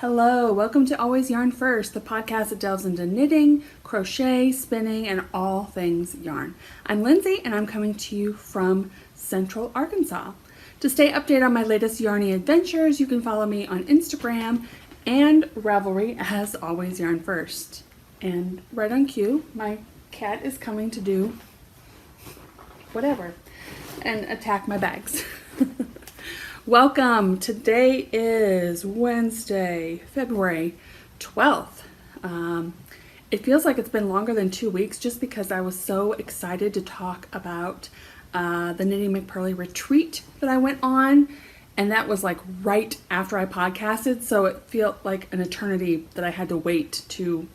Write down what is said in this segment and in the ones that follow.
Hello, welcome to Always Yarn First, the podcast that delves into knitting, crochet, spinning, and all things yarn. I'm Lindsey, and I'm coming to you from Central Arkansas. To stay updated on my latest yarny adventures, you can follow me on Instagram and Ravelry as Always Yarn First. And right on cue, my cat is coming to do whatever and attack my bags. Welcome. Today is Wednesday, February 12th. It feels like it's been longer than 2 weeks just because I was so excited to talk about the Knitting McPurley retreat that I went on. And that was like right after I podcasted. So it felt like an eternity that I had to wait to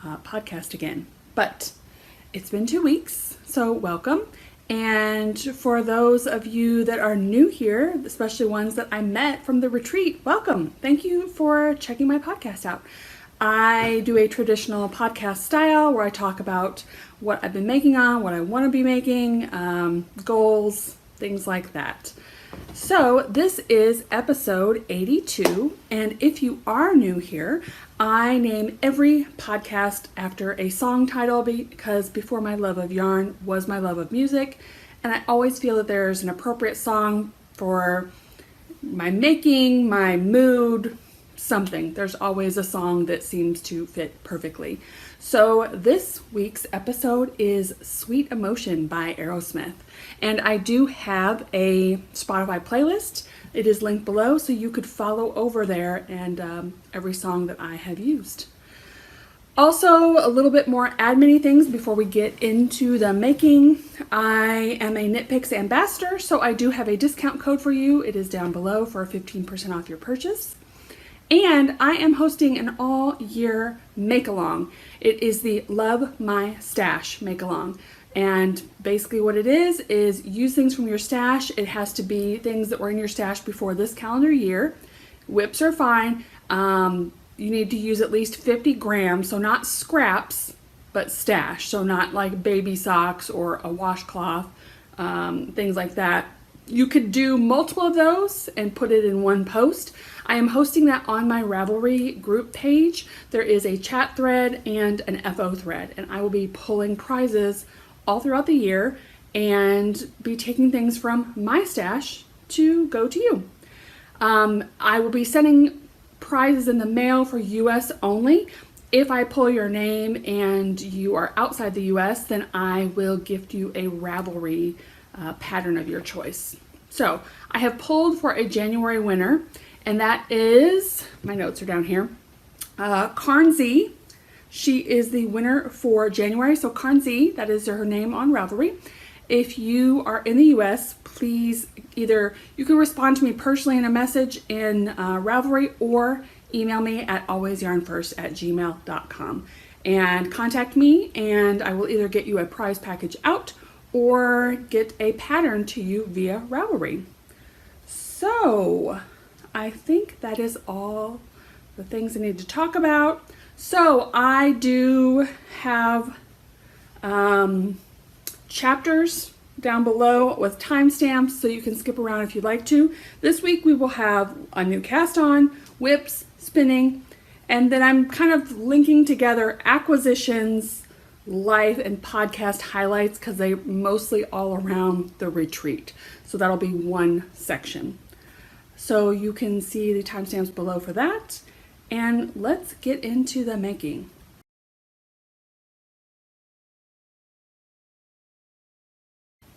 podcast again. But it's been 2 weeks, so welcome. And for those of you that are new here, especially ones that I met from the retreat, welcome. Thank you for checking my podcast out. I do a traditional podcast style where I talk about what I've been making on, what I want to be making, goals, things like that. So this is episode 82, and if you are new here, I name every podcast after a song title because before my love of yarn was my love of music, and I always feel that there's an appropriate song for my making, my mood, something. There's always a song that seems to fit perfectly. So this week's episode is Sweet Emotion by Aerosmith. And I do have a Spotify playlist. It is linked below, so you could follow over there and every song that I have used. Also, a little bit more admin-y things before we get into the making. I am a Knit Picks ambassador, so I do have a discount code for you. It is down below for 15% off your purchase. And I am hosting an all-year make-along. It is the Love My Stash make-along. And basically what it is use things from your stash. It has to be things that were in your stash before this calendar year. Whips are fine. You need to use at least 50 grams, so not scraps, but stash. So not like baby socks or a washcloth, things like that. You could do multiple of those and put it in one post. I am hosting that on my Ravelry group page. There is a chat thread and an FO thread, and I will be pulling prizes all throughout the year and be taking things from my stash to go to you. I will be sending prizes in the mail for US only. If I pull your name and you are outside the US, then I will gift you a Ravelry pattern of your choice. So I have pulled for a January winner, and that is, my notes are down here, Carn-zee. She is the winner for January. So Carn-zee, that is her name on Ravelry. If you are in the US, please either, you can respond to me personally in a message in Ravelry or email me at AlwaysYarnFirst@gmail.com and contact me, and I will either get you a prize package out or get a pattern to you via Ravelry. So I think that is all the things I need to talk about. So I do have chapters down below with timestamps so you can skip around if you'd like to. This week we will have a new cast on, whips, spinning, and then I'm kind of linking together acquisitions, life, and podcast highlights because they're mostly all around the retreat. So that'll be one section. So you can see the timestamps below for that. And let's get into the making.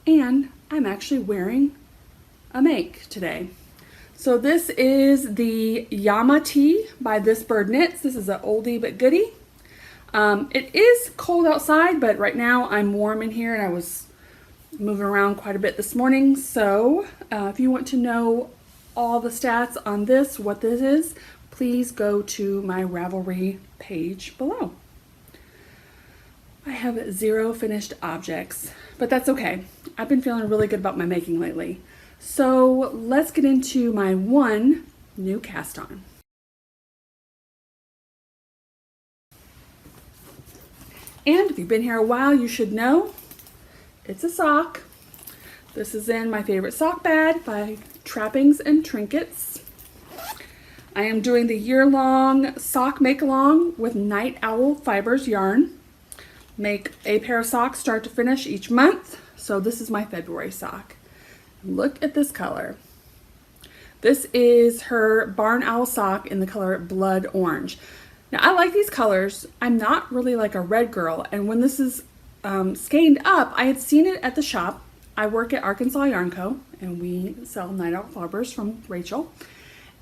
And I'm actually wearing a make today. So this is the Yama tee by This.Bird.Knits. This is an oldie but goodie. It is cold outside, but right now I'm warm in here and I was moving around quite a bit this morning. So if you want to know all the stats on this, what this is, please go to my Ravelry page below. I have 0 finished objects, but that's okay. I've been feeling really good about my making lately. So let's get into my one new cast on. And if you've been here a while, you should know it's a sock. This is in my favorite sock bag by Trappings and Trinkets. I am doing the year-long sock make-along with Night Owl Fibers yarn. Make a pair of socks start to finish each month. So this is my February sock. Look at this color. This is her Barn Owl sock in the color Blood Orange. Now I like these colors. I'm not really like a red girl, and when this is skeined up, I had seen it at the shop. I work at Arkansas Yarn Co. and we sell Night Owl Fibers from Rachel.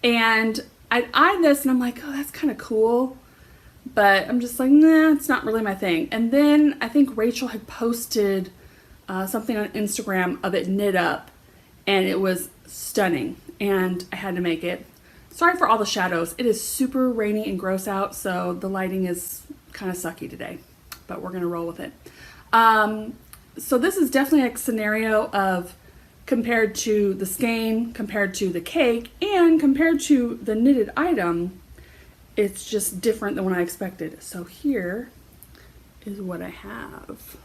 And I eyed this and I'm like, oh, that's kind of cool. But I'm just like, nah, it's not really my thing. And then I think Rachel had posted something on Instagram of it knit up, and it was stunning. And I had to make it. Sorry for all the shadows. It is super rainy and gross out, so the lighting is kind of sucky today. But we're going to roll with it. So this is definitely a scenario of compared to the skein, compared to the cake, and compared to the knitted item, it's just different than what I expected. So here is what I have.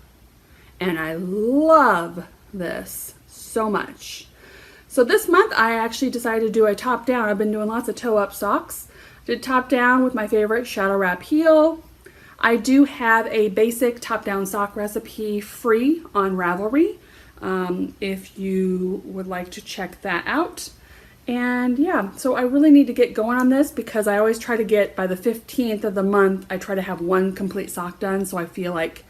And I love this so much. So this month I actually decided to do a top down. I've been doing lots of toe up socks. Did top down with my favorite shadow wrap heel. I do have a basic top down sock recipe free on Ravelry. If you would like to check that out. And yeah, so I really need to get going on this because I always try to get by the 15th of the month, I try to have one complete sock done so I feel like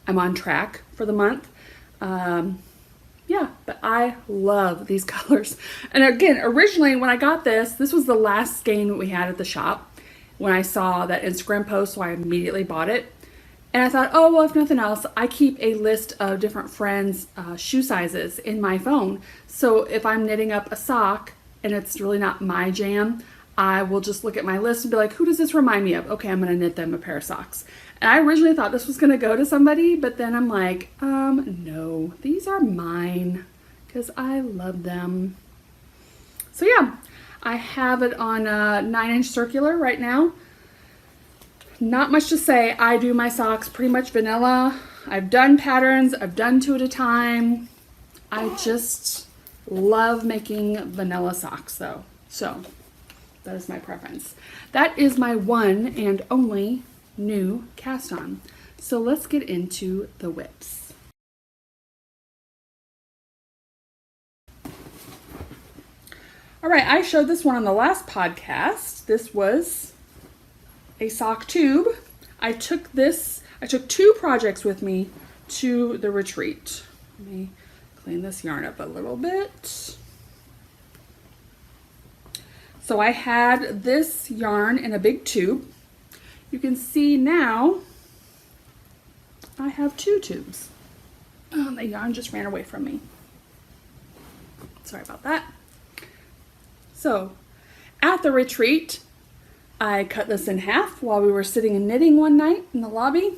I'm on track for the month. Yeah, but I love these colors. And again, originally when I got this was the last skein we had at the shop when I saw that Instagram post, so I immediately bought it. And I thought, oh, well, if nothing else, I keep a list of different friends' shoe sizes in my phone. So if I'm knitting up a sock and it's really not my jam, I will just look at my list and be like, who does this remind me of? Okay, I'm going to knit them a pair of socks. And I originally thought this was going to go to somebody, but then I'm like, no, these are mine because I love them. So yeah, I have it on a 9-inch circular right now. Not much to say. I do my socks pretty much vanilla. I've done patterns. I've done 2 at a time. I just love making vanilla socks though. So that is my preference. That is my one and only new cast on. So let's get into the whips. All right, I showed this one on the last podcast. This was a sock tube. I took 2 projects with me to the retreat. Let me clean this yarn up a little bit. So I had this yarn in a big tube. You can see now I have 2 tubes. Oh, the yarn just ran away from me. Sorry about that. So at the retreat, I cut this in half while we were sitting and knitting one night in the lobby.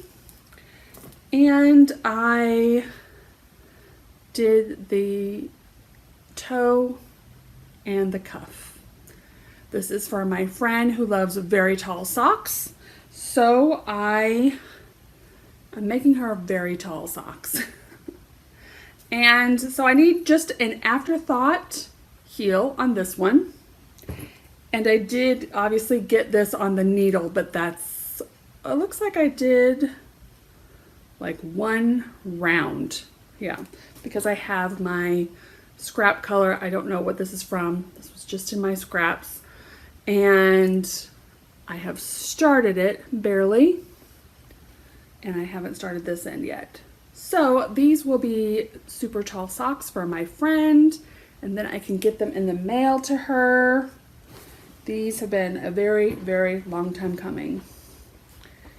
And I did the toe and the cuff. This is for my friend who loves very tall socks. So I'm making her very tall socks. And so I need just an Afterthought heel on this one. And I did obviously get this on the needle, but it looks like I did like 1 round. Yeah, because I have my scrap color. I don't know what this is from. This was just in my scraps. And I have started it barely. And I haven't started this end yet. So these will be super tall socks for my friend. And then I can get them in the mail to her. These have been a very, very long time coming.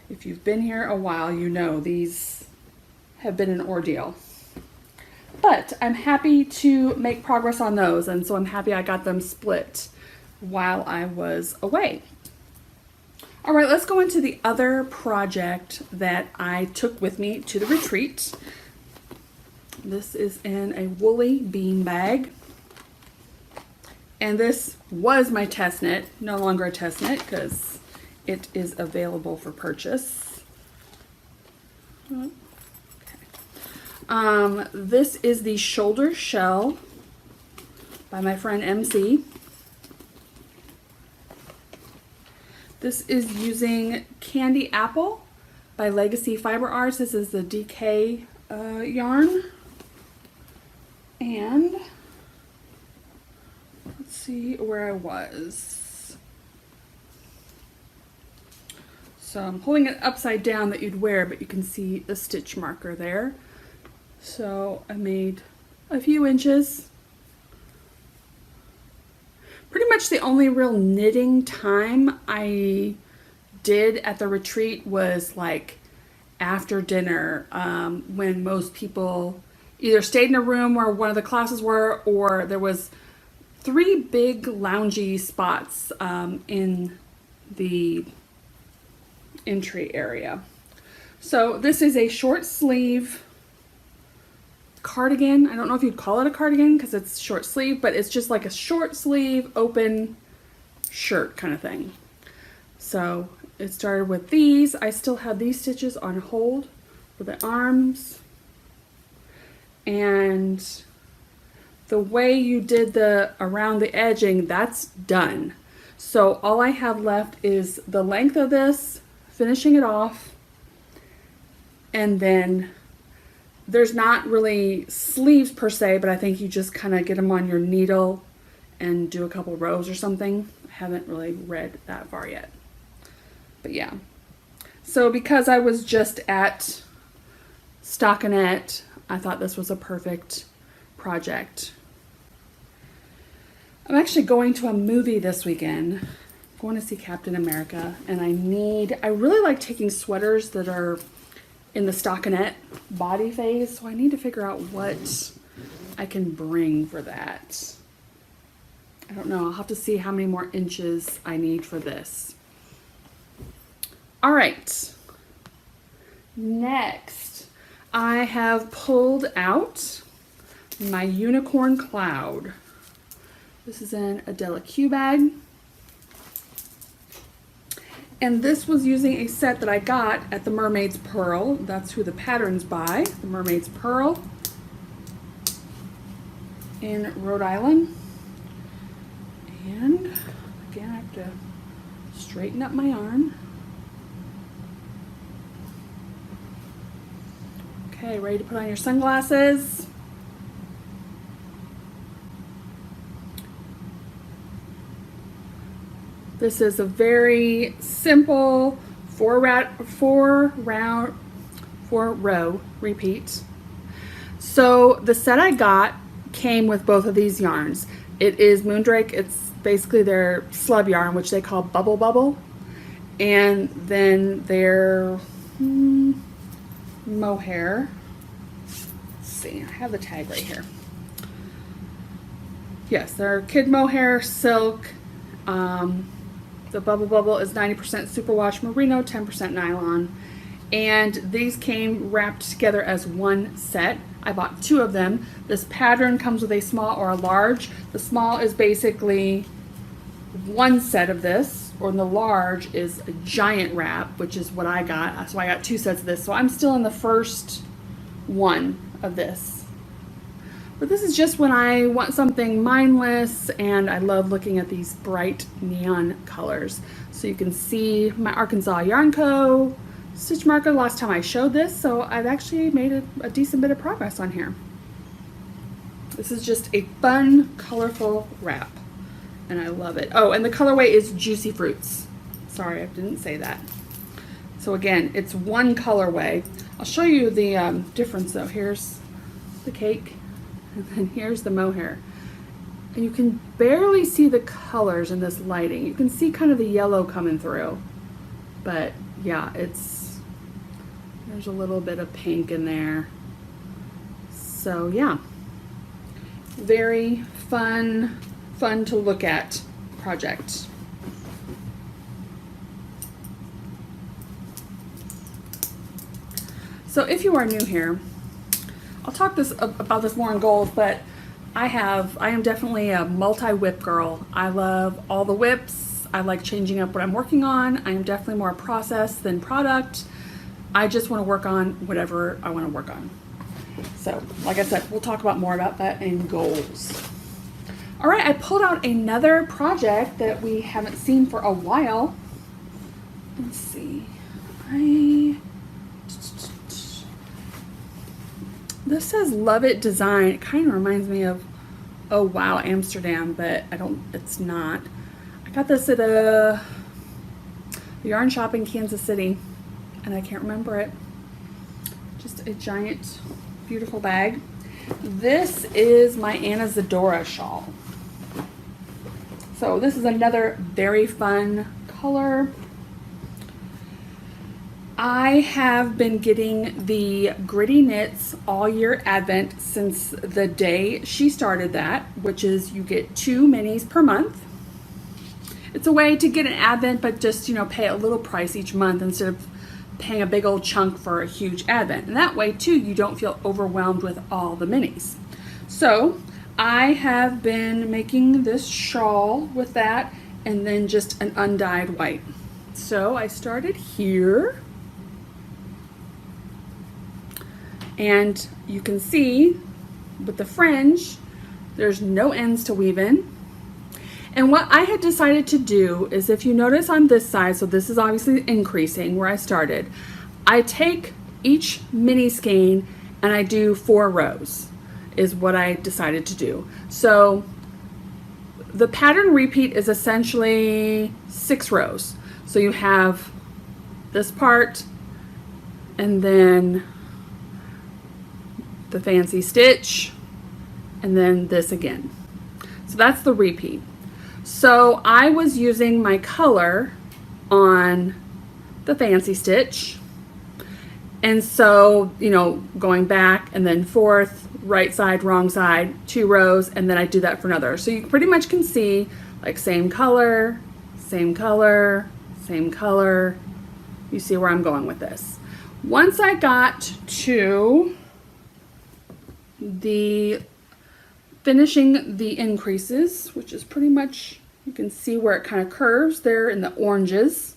If you've been here a while, you know these have been an ordeal. But I'm happy to make progress on those, and so I'm happy I got them split while I was away. All right, let's go into the other project that I took with me to the retreat. This is in a woolly bean bag. And this was my test knit, no longer a test knit because it is available for purchase. Okay. This is the shoulder shell by my friend MC. This is using Candy Apple by Legacy Fiber Arts. This is the DK yarn. And let's see where I was. So I'm holding it upside down that you'd wear, but you can see the stitch marker there. So I made a few inches. Pretty much the only real knitting time I did at the retreat was like after dinner, when most people either stayed in a room where one of the classes were, or there was 3 big loungy spots in the entry area. So this is a short sleeve cardigan. I don't know if you'd call it a cardigan because it's short sleeve, but it's just like a short sleeve open shirt kind of thing. So it started with these. I still have these stitches on hold for the arms. And the way you did the around the edging, that's done. So all I have left is the length of this, finishing it off, and then there's not really sleeves per se, but I think you just kind of get them on your needle and do a couple rows or something. I haven't really read that far yet. But yeah. So because I was just at Stockinette, I thought this was a perfect project. I'm actually going to a movie this weekend. I'm going to see Captain America, and I really like taking sweaters that are in the stockinette body phase, so I need to figure out what I can bring for that. I don't know, I'll have to see how many more inches I need for this. All right, next I have pulled out my Unicorn Cloud. This is in a Della Q bag. And this was using a set that I got at the Mermaids Purl. That's who the pattern's by, the Mermaids Purl in Rhode Island. And again, I have to straighten up my yarn. Okay, ready to put on your sunglasses. This is a very simple 4 row repeat. So the set I got came with both of these yarns. It is Moondrake. It's basically their slub yarn, which they call Bubble Bubble, and then their mohair. Let's see, I have the tag right here. Yes, their kid mohair silk. The Bubble Bubble is 90% superwash merino, 10% nylon. And these came wrapped together as one set. I bought 2 of them. This pattern comes with a small or a large. The small is basically one set of this, or the large is a giant wrap, which is what I got. So I got 2 sets of this. So I'm still in the first one of this. But this is just when I want something mindless, and I love looking at these bright neon colors. So you can see my Arkansas Yarn Co. stitch marker last time I showed this, so I've actually made a decent bit of progress on here. This is just a fun, colorful wrap, and I love it. Oh, and the colorway is Juicy Fruits. Sorry, I didn't say that. So again, it's one colorway. I'll show you the difference though. Here's the cake. And then here's the mohair. And you can barely see the colors in this lighting. You can see kind of the yellow coming through. But yeah, there's a little bit of pink in there. So yeah, very fun to look at project. So if you are new here, I'll talk about this more in gold, but I am definitely a multi-whip girl. I love all the whips. I like changing up what I'm working on. I am definitely more a process than product. I just want to work on whatever I want to work on. So, like I said, we'll talk more about that in goals. All right, I pulled out another project that we haven't seen for a while. let's see. This says Love It Design. It kind of reminds me of Oh Wow Amsterdam, but it's not. I got this at a yarn shop in Kansas City, and I can't remember it. Just a giant, beautiful bag. This is my Anesidora shawl. So this is another very fun color. I have been getting the Gritty Knits All Year Advent since the day she started that, which is you get 2 minis per month. It's a way to get an advent, but just, pay a little price each month instead of paying a big old chunk for a huge advent. And that way too, you don't feel overwhelmed with all the minis. So I have been making this shawl with that and then just an undyed white. So I started here. And you can see with the fringe, there's no ends to weave in. And what I had decided to do is, if you notice on this side, so this is obviously increasing where I started, I take each mini skein and I do 4 rows is what I decided to do. So the pattern repeat is essentially 6 rows. So you have this part and then the fancy stitch and then this again. So that's the repeat. So I was using my color on the fancy stitch, and so going back and then forth, right side, wrong side, 2 rows, and then I do that for another. So you pretty much can see like same color, same color, same color. You see where I'm going with this. Once I got to the finishing the increases, which is pretty much, you can see where it kind of curves there in the oranges.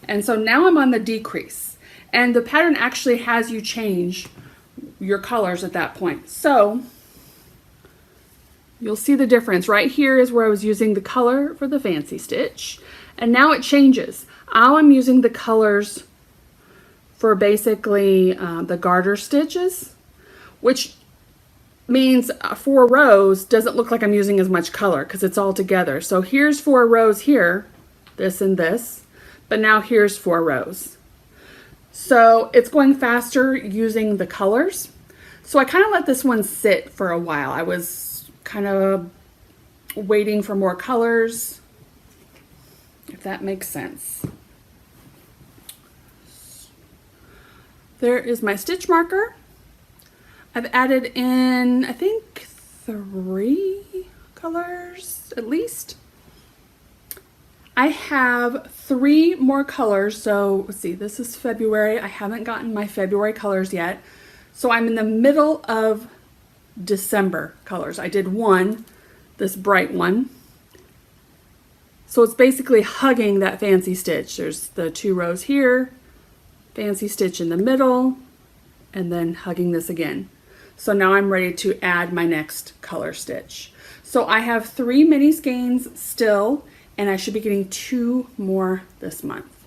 And so now I'm on the decrease, and the pattern actually has you change your colors at that point. So you'll see the difference. Right here is where I was using the color for the fancy stitch, and now it changes. Now I'm using the colors for basically the garter stitches, which means 4 rows doesn't look like I'm using as much color because it's all together. So here's 4 rows here, this and this, but now here's 4 rows. So it's going faster using the colors. So I kind of let this one sit for a while. I was kind of waiting for more colors, if that makes sense. There is my stitch marker. I've added in, I think, 3 colors at least. I have 3 more colors. So let's see, this is February. I haven't gotten my February colors yet. So I'm in the middle of December colors. I did one, this bright one. So it's basically hugging that fancy stitch. There's the 2 rows here, fancy stitch in the middle, and then hugging this again. So now I'm ready to add my next color stitch. So I have 3 mini skeins still, and I should be getting 2 more this month.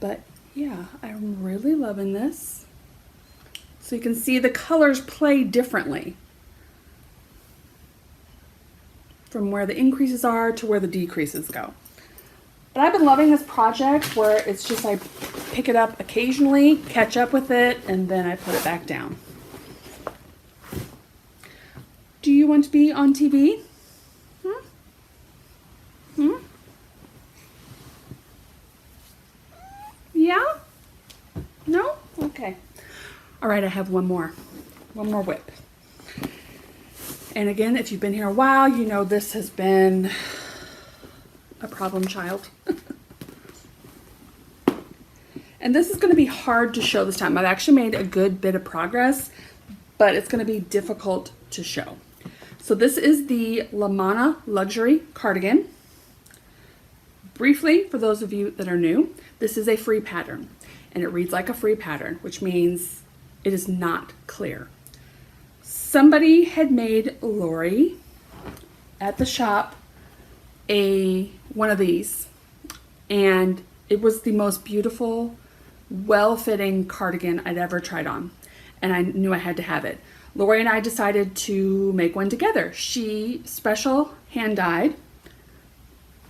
But yeah, I'm really loving this. So you can see the colors play differently from where the increases are to where the decreases go. But I've been loving this project where it's just I pick it up occasionally, catch up with it, and then I put it back down. Do you want to be on TV? Yeah? No? Okay. All right, I have one more whip. And again, if you've been here a while, you know this has been a problem child. And this is going to be hard to show this time. I've actually made a good bit of progress, but it's going to be difficult to show. So this is the Lamana Luxury Cardigan. Briefly, for those of you that are new, this is a free pattern, and it reads like a free pattern, which means it is not clear. Somebody had made Lori at the shop one of these, and it was the most beautiful, well-fitting cardigan I'd ever tried on, and I knew I had to have it. Lori and I decided to make one together. She special hand dyed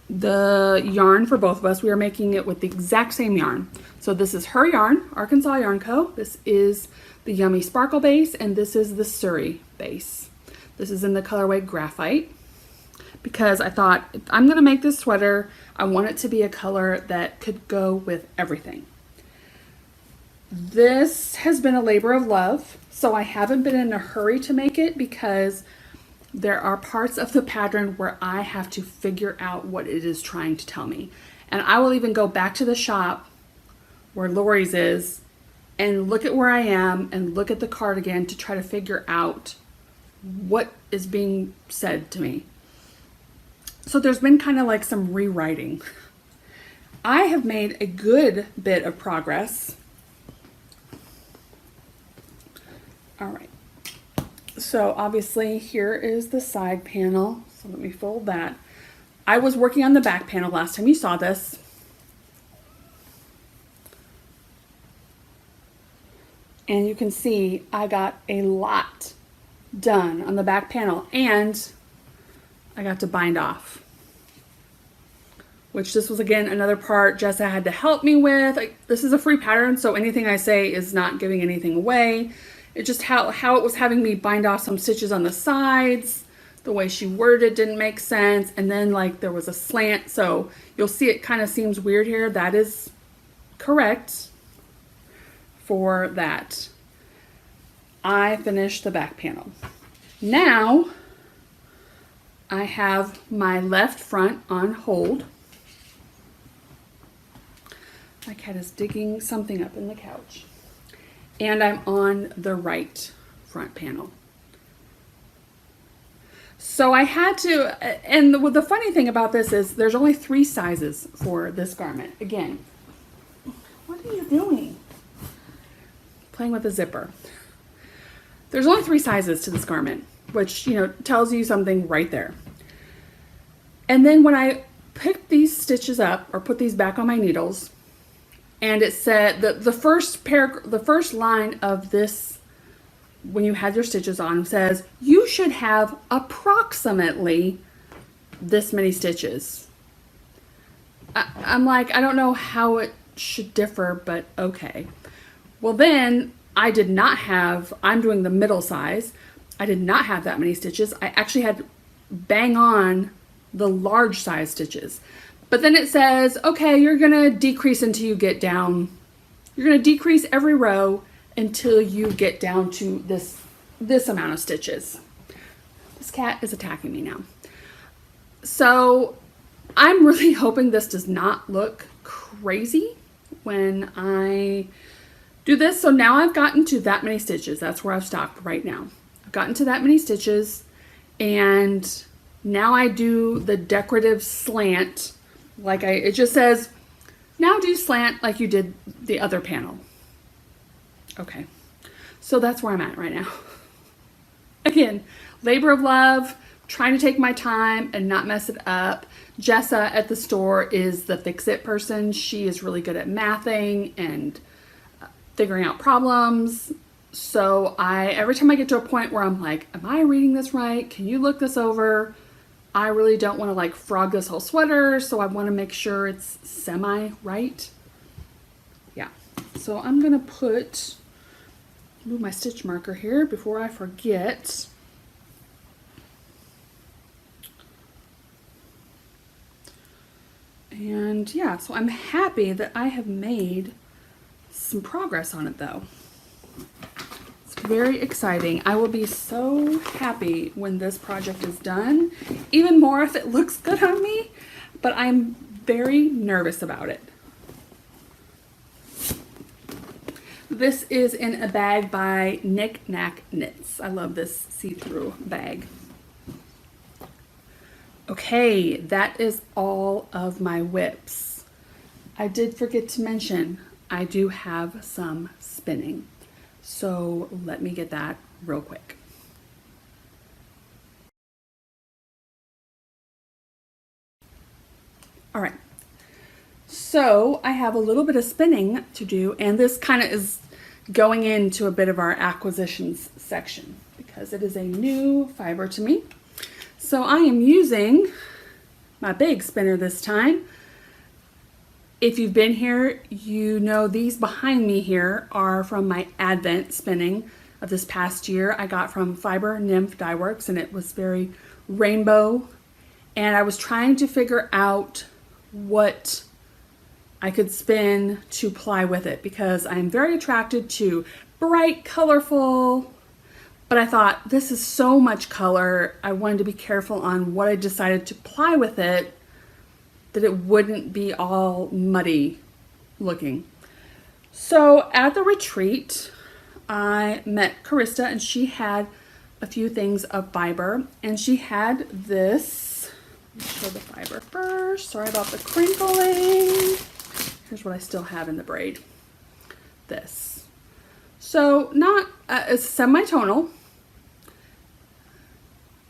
the yarn for both of us. We are making it with the exact same yarn. So this is her yarn, Arkansas Yarn Co. This is the Yummy Sparkle base, and this is the Surrey base. This is in the colorway Graphite, because I thought, if I'm gonna make this sweater, I want it to be a color that could go with everything. This has been a labor of love, so I haven't been in a hurry to make it because there are parts of the pattern where I have to figure out what it is trying to tell me. And I will even go back to the shop where Lori's is and look at where I am and look at the cardigan to try to figure out what is being said to me. So there's been kind of like some rewriting. I have made a good bit of progress. All right. So obviously here is the side panel. So let me fold that. I was working on the back panel last time you saw this. And you can see I got a lot done on the back panel, and I got to bind off. Which this was again another part Jessa had to help me with. This is a free pattern, so anything I say is not giving anything away. It's just how it was having me bind off some stitches on the sides. The way she worded didn't make sense. And then like there was a slant. So you'll see it kind of seems weird here. That is correct for that. I finished the back panel. Now I have my left front on hold. My cat is digging something up in the couch. And I'm on the right front panel. So I had to, and the funny thing about this is there's only 3 sizes for this garment. Again, what are you doing? Playing with a zipper. There's only 3 sizes to this garment, which, you know, tells you something right there. And then when I picked these stitches up or put these back on my needles, and it said that the first line of this, when you had your stitches on, says you should have approximately this many stitches. I'm like, I don't know how it should differ, but okay. Well, then I did not have, I'm doing the middle size. I did not have that many stitches. I actually had bang on the large size stitches. But then it says, okay, you're gonna decrease until you get down. You're gonna decrease every row until you get down to this amount of stitches. This cat is attacking me now. So I'm really hoping this does not look crazy when I do this. So now I've gotten to that many stitches. That's where I've stopped right now. I've gotten to that many stitches, and now I do the decorative slant. Like it just says, now do slant like you did the other panel. Okay, so that's where I'm at right now. Again, labor of love, trying to take my time and not mess it up. Jessa at the store is the fix-it person. She is really good at mathing and figuring out problems. So every time I get to a point where I'm like, am I reading this right? Can you look this over? I really don't want to like frog this whole sweater, so I want to make sure it's semi-right. Yeah, so I'm going to move my stitch marker here before I forget. And yeah, so I'm happy that I have made some progress on it though. Very exciting. I will be so happy when this project is done, even more if it looks good on me, but I'm very nervous about it. This is in a bag by Knick Knack Knits. I love this see-through bag. Okay, that is all of my whips. I did forget to mention I do have some spinning. So let me get that real quick. All right. So I have a little bit of spinning to do, and this kind of is going into a bit of our acquisitions section because it is a new fiber to me. So I am using my big spinner this time. If you've been here, you know these behind me here are from my Advent spinning of this past year. I got from Fiber Nymph Dye Works, and it was very rainbow. And I was trying to figure out what I could spin to ply with it because I'm very attracted to bright, colorful, but I thought this is so much color. I wanted to be careful on what I decided to ply with it, that it wouldn't be all muddy looking. So at the retreat, I met Carissa, and she had a few things of fiber, and she had this. Let me show the fiber first. Sorry about the crinkling. Here's what I still have in the braid. This. So not, it's semi-tonal. You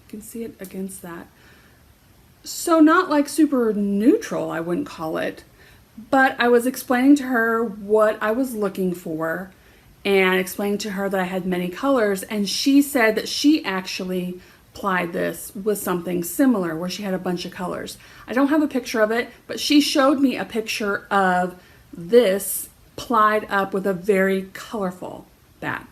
can see it against that. So not like super neutral, I wouldn't call it. But I was explaining to her what I was looking for and explaining to her that I had many colors. And she said that she actually plied this with something similar where she had a bunch of colors. I don't have a picture of it, but she showed me a picture of this plied up with a very colorful bat.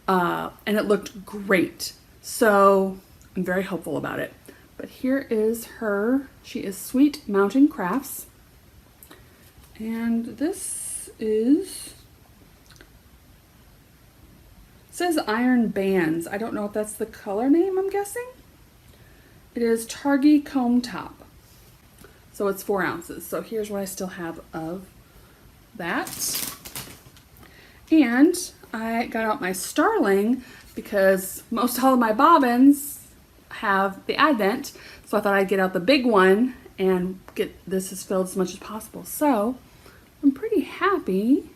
And it looked great. So I'm very hopeful about it. But here is her. She is Sweet Mountain Crafts. And this is, it says Iron Bands. I don't know if that's the color name, I'm guessing. It is Targhee Comb Top. So it's 4 ounces. So here's what I still have of that. And I got out my Starling because most all of my bobbins have the Advent. So I thought I'd get out the big one and get this as filled as much as possible. So I'm pretty happy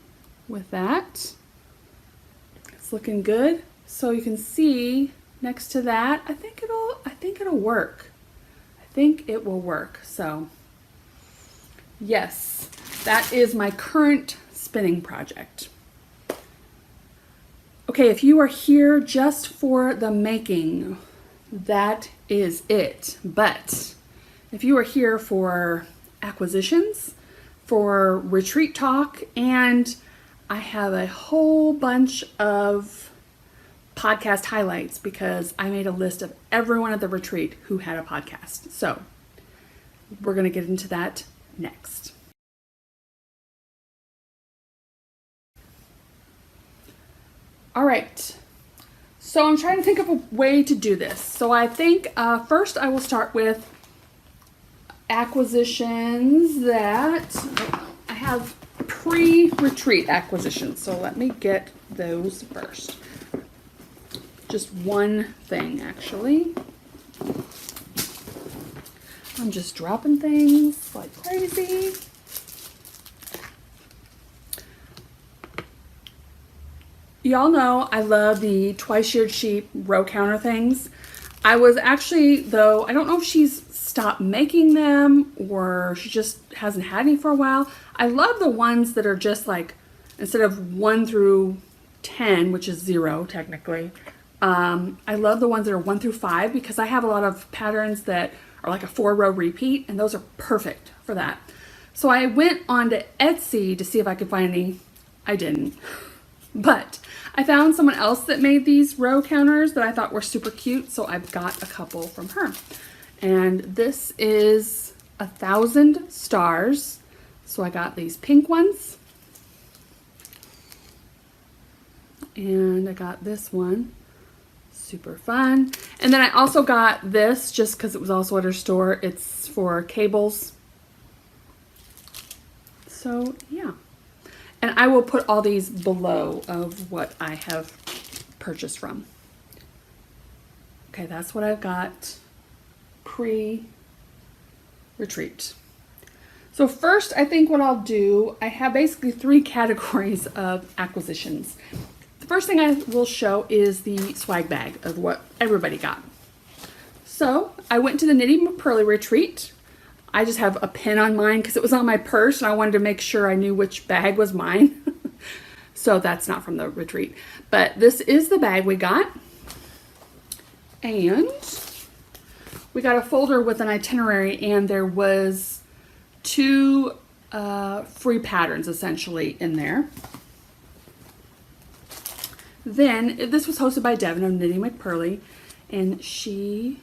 with that. It's looking good. So you can see next to that, I think it'll work. I think it will work. So yes, that is my current spinning project. Okay, if you are here just for the making, that is it. But if you are here for acquisitions, for retreat talk, and I have a whole bunch of podcast highlights because I made a list of everyone at the retreat who had a podcast. So we're going to get into that next. All right. So I'm trying to think of a way to do this. So I think first I will start with acquisitions that I have pre-retreat acquisitions. So let me get those first. Just one thing, actually. I'm just dropping things like crazy. Y'all know I love the twice-sheared sheep row counter things. I was actually, though, I don't know if she's stopped making them or she just hasn't had any for a while. I love the ones that are just like, instead of 1 through 10, which is 0 technically, I love the ones that are 1 through 5 because I have a lot of patterns that are like a 4-row repeat, and those are perfect for that. So I went on to Etsy to see if I could find any. I didn't. But I found someone else that made these row counters that I thought were super cute, so I've got a couple from her. And this is 1,000 stars. So I got these pink ones. And I got this one. Super fun. And then I also got this just because it was also at her store. It's for cables. So yeah. And I will put all these below of what I have purchased from. Okay, that's what I've got pre-retreat. So first, I think what I'll do, I have basically 3 categories of acquisitions. The first thing I will show is the swag bag of what everybody got. So I went to the Knitting Purl retreat. I just have a pin on mine because it was on my purse and I wanted to make sure I knew which bag was mine. So that's not from the retreat. But this is the bag we got. And we got a folder with an itinerary, and there was 2 free patterns essentially in there. Then this was hosted by Devin of Knitting McPurley, and she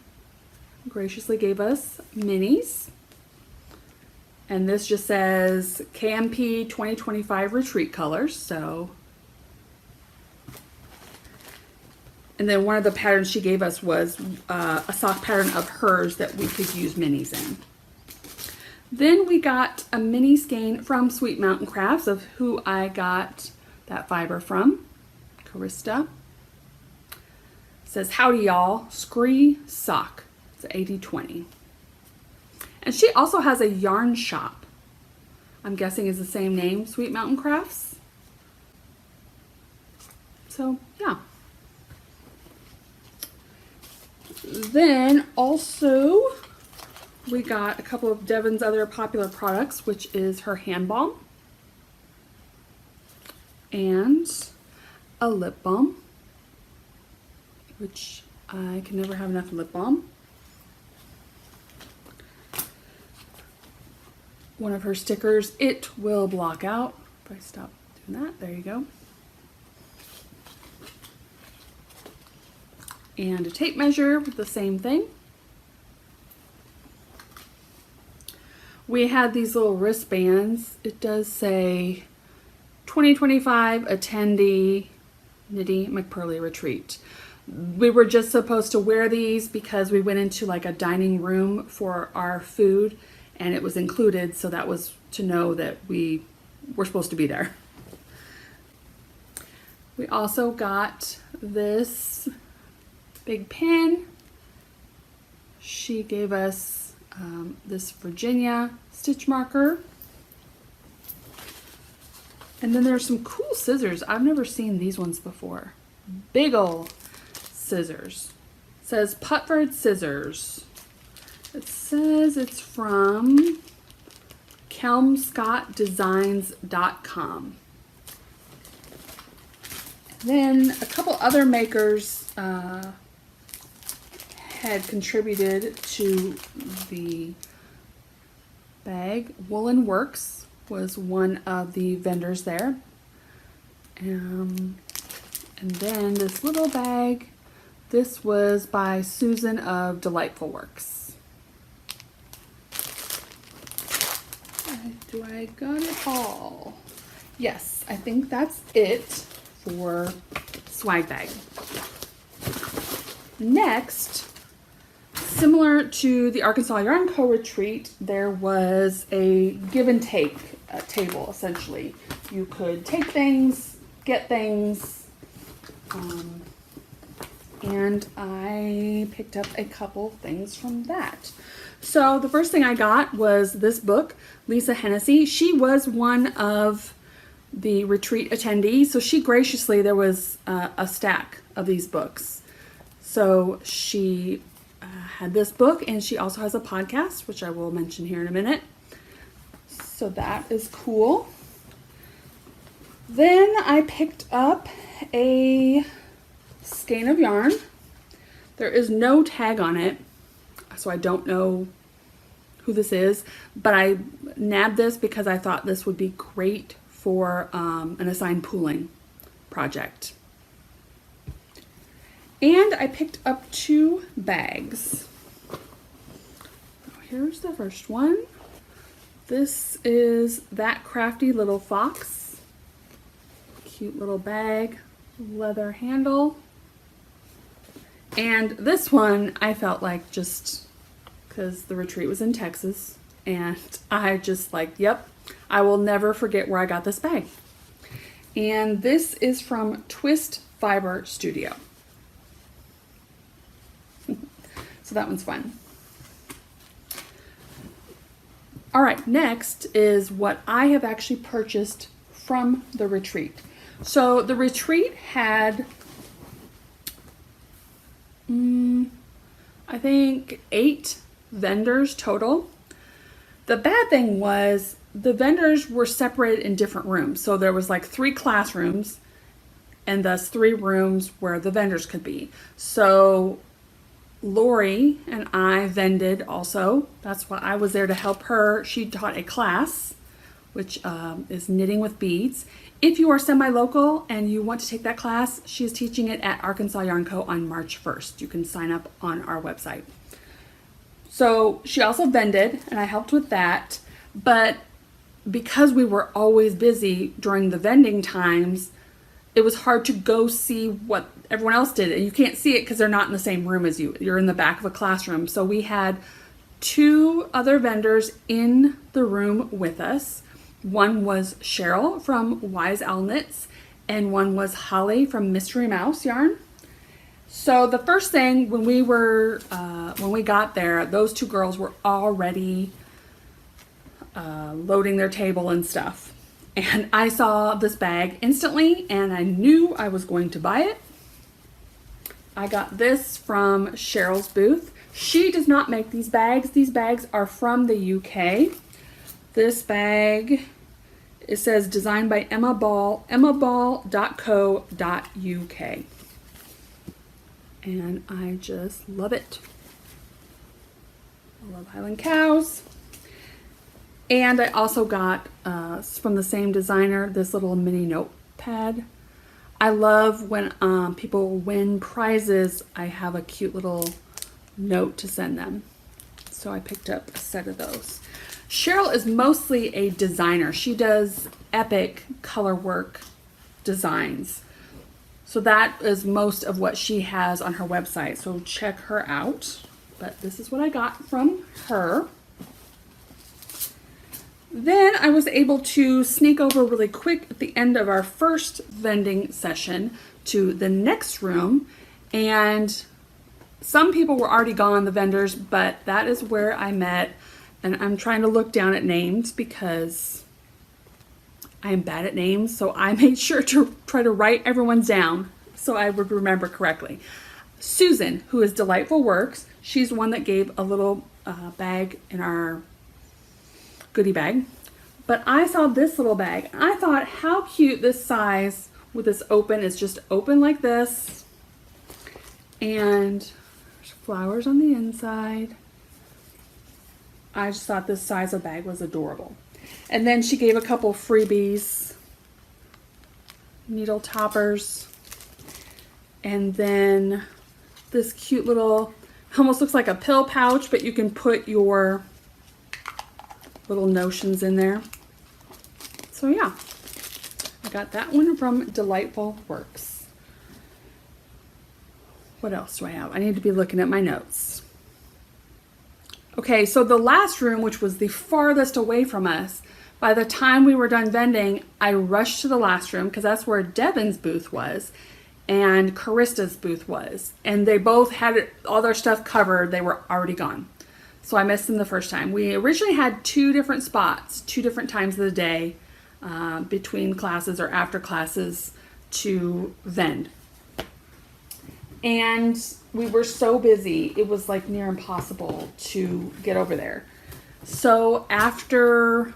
graciously gave us minis. And this just says KMP 2025 retreat colors. So, and then one of the patterns she gave us was a sock pattern of hers that we could use minis in. Then we got a mini skein from Sweet Mountain Crafts, of who I got that fiber from, Karista. It says, howdy y'all, Scree sock. It's 80/20. And she also has a yarn shop. I'm guessing is the same name, Sweet Mountain Crafts. So, yeah. Then also, we got a couple of Devin's other popular products, which is her hand balm and a lip balm, which I can never have enough lip balm. One of her stickers, it will block out. If I stop doing that, there you go. And a tape measure with the same thing. We had these little wristbands. It does say 2025 attendee Knitting McPurley retreat. We were just supposed to wear these because we went into like a dining room for our food, and it was included, so that was to know that we were supposed to be there. We also got this big pin. She gave us this Virginia stitch marker. And then there's some cool scissors. I've never seen these ones before. Big ol' scissors. It says Putford Scissors. It says it's from kelmscottdesigns.com. Then a couple other makers had contributed to the bag. Woolen Works was one of the vendors there. And then this little bag, this was by Susan of Delightful Works. Do I got it all? Yes, I think that's it for swag bag. Next, similar to the Arkansas Yarn Co. retreat, there was a give and take table, essentially. You could take things, get things, and I picked up a couple things from that. So the first thing I got was this book, Lisa Hennessy. She was one of the retreat attendees, so she graciously, there was a stack of these books. So she had this book, and she also has a podcast, which I will mention here in a minute. So that is cool. Then I picked up a skein of yarn. There is no tag on it, so I don't know who this is, but I nabbed this because I thought this would be great for an assigned pooling project. And I picked up 2 bags. Here's the first one. This is That Crafty Little Fox. Cute little bag, leather handle. And this one I felt like, just because the retreat was in Texas, and I just like, yep, I will never forget where I got this bag. And this is from Twist Fiber Studio. So that one's fun. All right, next is what I have actually purchased from the retreat. So the retreat had, I think 8 vendors total. The bad thing was the vendors were separated in different rooms. So there was like 3 classrooms and thus 3 rooms where the vendors could be. So Lori and I vended also. That's why I was there to help her. She taught a class, which is knitting with beads. If you are semi-local and you want to take that class, she's teaching it at Arkansas Yarn Co. on March 1st. You can sign up on our website. So she also vended, and I helped with that. But because we were always busy during the vending times, it was hard to go see what everyone else did. And you can't see it because they're not in the same room as you. You're in the back of a classroom. So we had 2 other vendors in the room with us. One was Cheryl from AlwaysYarnFirst, and one was Holly from Mystery Mouse Yarn. So the first thing when we got there, those 2 girls were already loading their table and stuff. And I saw this bag instantly and I knew I was going to buy it. I got this from Cheryl's booth. She does not make these bags. These bags are from the UK. This bag, it says designed by Emma Ball, emmaball.co.uk. And I just love it. I love Highland Cows. And I also got, from the same designer, this little mini notepad. I love when people win prizes, I have a cute little note to send them. So I picked up a set of those. Cheryl is mostly a designer. She does epic color work designs. So that is most of what she has on her website. So check her out. But this is what I got from her. Then I was able to sneak over really quick at the end of our first vending session to the next room. And some people were already gone, the vendors, but that is where I met. And I'm trying to look down at names because I am bad at names. So I made sure to try to write everyone down so I would remember correctly. Susan, who is Delightful Works, she's the one that gave a little bag in our goodie bag. But I saw this little bag. I thought how cute this size with this open. It's just open like this. And there's flowers on the inside. I just thought this size of bag was adorable. And then she gave a couple freebies. Needle toppers. And then this cute little, almost looks like a pill pouch, but you can put your little notions in there. So yeah, I got that one from Delightful Works. What else do I have? I need to be looking at my notes. Okay, so the last room, which was the farthest away from us, by the time we were done vending, I rushed to the last room because that's where Devin's booth was and Carista's booth was. And they both had all their stuff covered. They were already gone. So I missed them the first time. We originally had 2 different spots, 2 different times of the day between classes or after classes to vend. And we were so busy, it was like near impossible to get over there. So after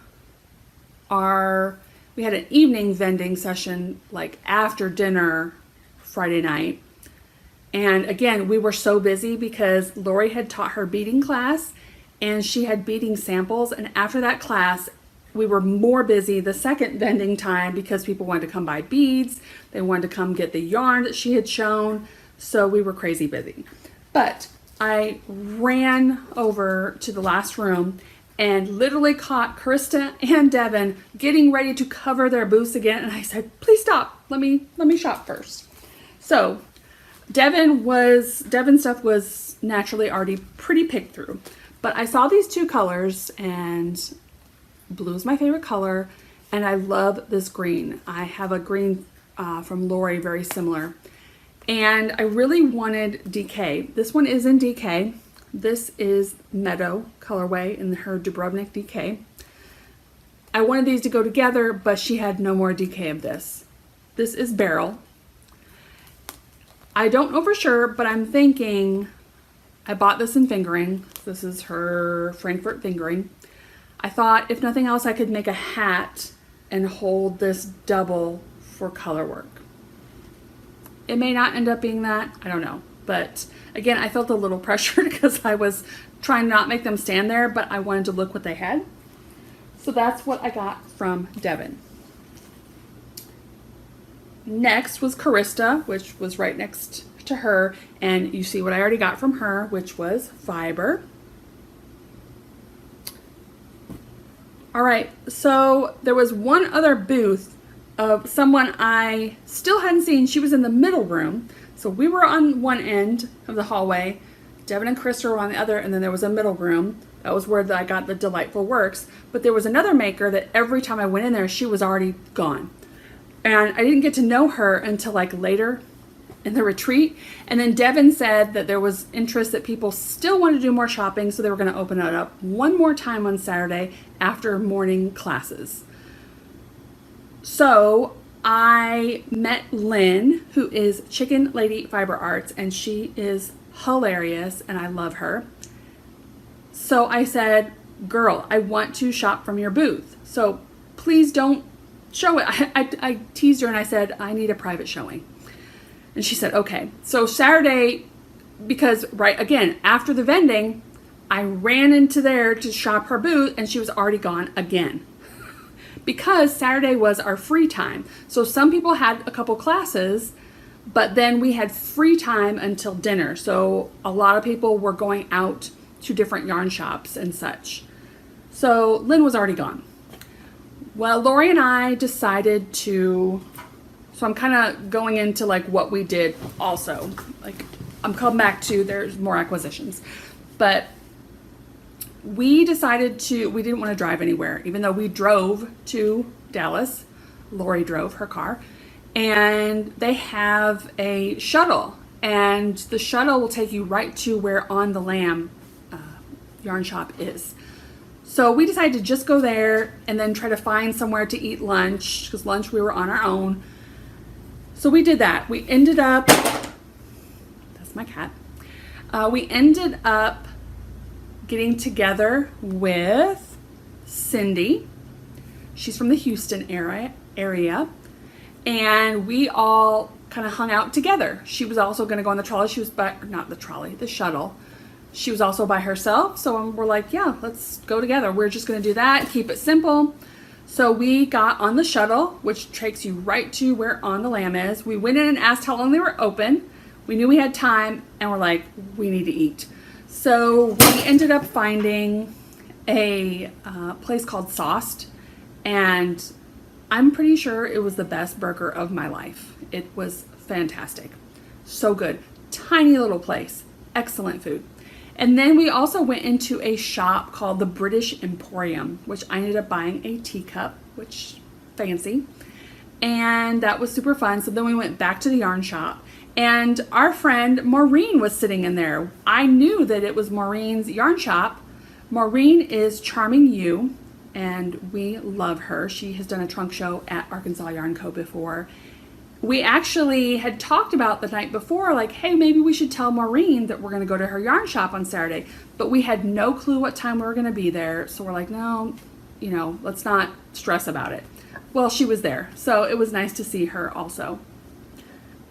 we had an evening vending session, like after dinner Friday night. And again, we were so busy because Lori had taught her beading class and she had beading samples. And after that class, we were more busy the second vending time because people wanted to come buy beads. They wanted to come get the yarn that she had shown. So we were crazy busy. But I ran over to the last room and literally caught Karista and Devin getting ready to cover their booths again. And I said, please stop. Let me shop first. So Devin's stuff was naturally already pretty picked through, but I saw these 2 colors and blue is my favorite color. And I love this green. I have a green from Lori, very similar. And I really wanted DK. This one is in DK. This is Meadow colorway in her Dubrovnik DK. I wanted these to go together, but she had no more DK of this. This is Beryl. I don't know for sure, but I'm thinking I bought this in fingering. This is her Frankfurt fingering. I thought if nothing else I could make a hat and hold this double for color work. It may not end up being that, I don't know. But again, I felt a little pressured because I was trying to not make them stand there, but I wanted to look what they had. So that's what I got from Devin. Next was Carista, which was right next to her, and you see what I already got from her, which was fiber. All right, so there was one other booth of someone I still hadn't seen. She was in the middle room. So we were on one end of the hallway, Devin and Krista were on the other, and then there was a middle room. That was where I got the Delightful Works. But there was another maker that every time I went in there, she was already gone. And I didn't get to know her until like later in the retreat. And then Devin said that there was interest that people still wanted to do more shopping, so they were going to open it up one more time on Saturday after morning classes. So I met Lynn, who is Chicken Lady Fiber Arts, and she is hilarious and I love her. So I said, girl, I want to shop from your booth. So please don't show it. I teased her and I said, I need a private showing. And she said, okay. So Saturday, because right again, after the vending, I ran into there to shop her booth and she was already gone again. Because Saturday was our free time. So some people had a couple classes, but then we had free time until dinner. So a lot of people were going out to different yarn shops and such. So Lynn was already gone. Well, Lori and I decided to, so I'm kind of going into like what we did also. Like I'm coming back to, there's more acquisitions. But we decided we didn't want to drive anywhere, even though we drove to Dallas. Lori drove her car. And they have a shuttle. And the shuttle will take you right to where On the Lamb yarn shop is. So we decided to just go there and then try to find somewhere to eat lunch, because lunch we were on our own. So we did that. We ended up, that's my cat. We ended up getting together with Cindy. She's from the Houston area. And we all kind of hung out together. She was also going to go on the trolley. She was the shuttle. She was also by herself. So we're like, yeah, let's go together. We're just going to do that, keep it simple. So we got on the shuttle, which takes you right to where On the Lamb is. We went in and asked how long they were open. We knew we had time and we're like, we need to eat. So we ended up finding a place called Sauced, and I'm pretty sure it was the best burger of my life. It was fantastic. So good. Tiny little place. Excellent food. And then we also went into a shop called the British Emporium, which I ended up buying a teacup, which fancy. And that was super fun. So then we went back to the yarn shop. And our friend Maureen was sitting in there. I knew that it was Maureen's yarn shop. Maureen is Charming You, and we love her. She has done a trunk show at Arkansas Yarn Co. before. We actually had talked about the night before, like, hey, maybe we should tell Maureen that we're going to go to her yarn shop on Saturday. But we had no clue what time we were going to be there. So we're like, no, let's not stress about it. Well, she was there. So it was nice to see her also.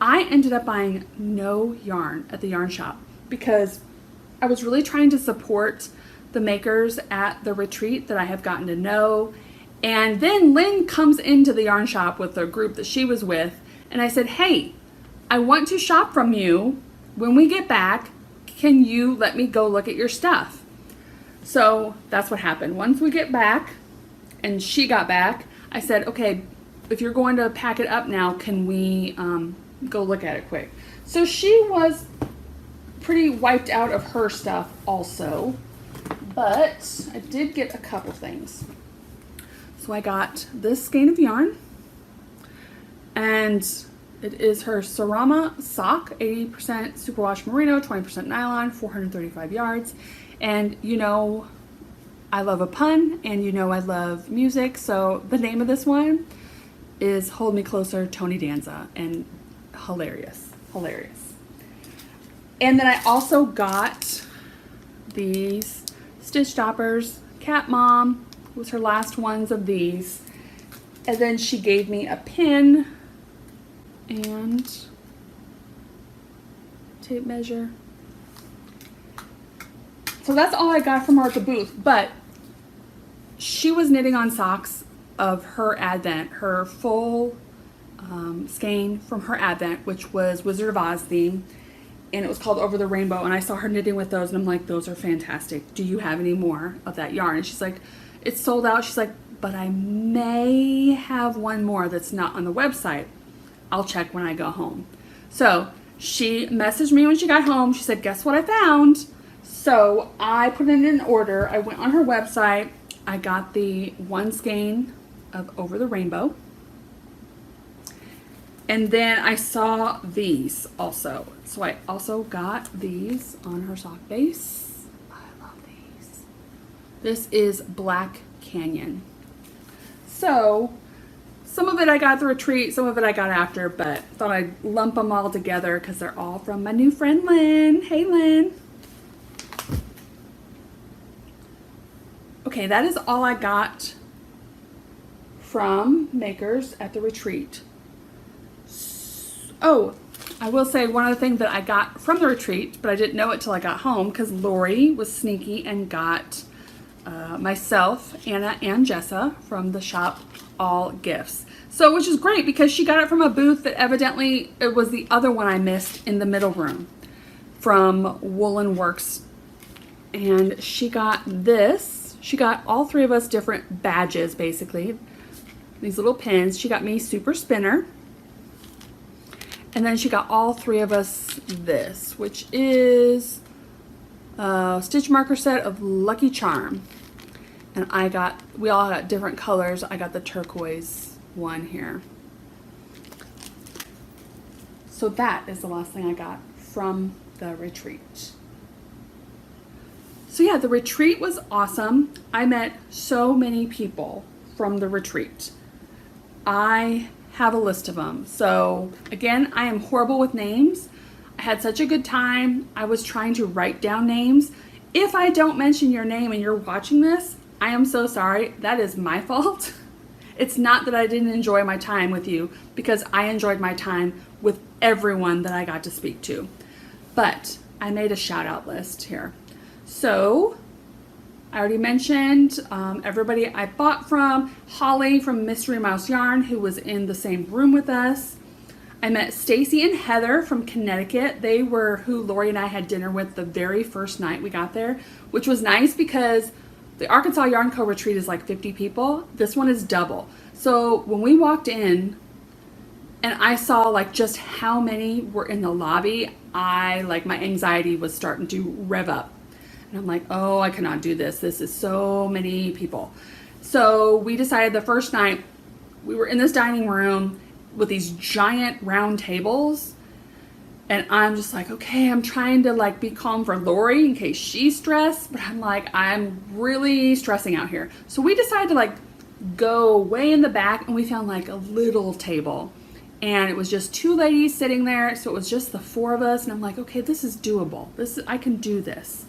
I ended up buying no yarn at the yarn shop because I was really trying to support the makers at the retreat that I have gotten to know. And then Lynn comes into the yarn shop with the group that she was with. And I said, hey, I want to shop from you. When we get back, can you let me go look at your stuff? So that's what happened. Once we get back and she got back, I said, okay, if you're going to pack it up now, can we go look at it quick? So she was pretty wiped out of her stuff also, but I did get a couple things. So I got this skein of yarn, and it is her Sarama sock, 80% superwash merino, 20% nylon, 435 yards. And I love a pun, and I love music, so the name of this one is Hold Me Closer, Tony Danza, and hilarious. And then I also got these stitch stoppers, Cat Mom, was her last ones of these. And then she gave me a pin and tape measure. So that's all I got from her at the booth, but she was knitting on socks of her Advent, her full skein from her Advent, which was Wizard of Oz theme, and it was called Over the Rainbow, and I saw her knitting with those, and I'm like, those are fantastic. Do you have any more of that yarn? And she's like, it's sold out. She's like, but I may have one more that's not on the website. I'll check when I go home. So she messaged me when she got home. She said, guess what I found? So I put in an order. I went on her website. I got the one skein of Over the Rainbow. And then I saw these also. So I also got these on her sock base. I love these. This is Black Canyon. So some of it I got at the retreat, some of it I got after, but thought I'd lump them all together because they're all from my new friend Lynn. Hey Lynn. Okay, that is all I got from makers at the retreat. Oh, I will say one other thing that I got from the retreat, but I didn't know it till I got home because Lori was sneaky and got myself, Anna, and Jessa from the shop all gifts. So, which is great because she got it from a booth that evidently it was the other one I missed in the middle room from Woolen Works. And she got this. She got all three of us different badges, basically. These little pins. She got me Super Spinner. And then she got all three of us this, which is a stitch marker set of Lucky Charm. And we all got different colors. I got the turquoise one here. So that is the last thing I got from the retreat. So yeah, the retreat was awesome. I met so many people from the retreat. I have a list of them. So again, I am horrible with names. I had such a good time. I was trying to write down names. If I don't mention your name and you're watching this, I am so sorry. That is my fault. It's not that I didn't enjoy my time with you, because I enjoyed my time with everyone that I got to speak to. But I made a shout out list here. So I already mentioned everybody I bought from. Holly from Mystery Mouse Yarn, who was in the same room with us. I met Stacy and Heather from Connecticut. They were who Lori and I had dinner with the very first night we got there, which was nice because the Arkansas Yarn Co. retreat is like 50 people. This one is double. So when we walked in and I saw like just how many were in the lobby, my anxiety was starting to rev up. And I'm like, oh, I cannot do this. This is so many people. So we decided the first night we were in this dining room with these giant round tables. And I'm just like, okay, I'm trying to like be calm for Lori in case she's stressed. But I'm like, I'm really stressing out here. So we decided to like go way in the back, and we found like a little table. And it was just two ladies sitting there. So it was just the four of us. And I'm like, okay, this is doable. I can do this.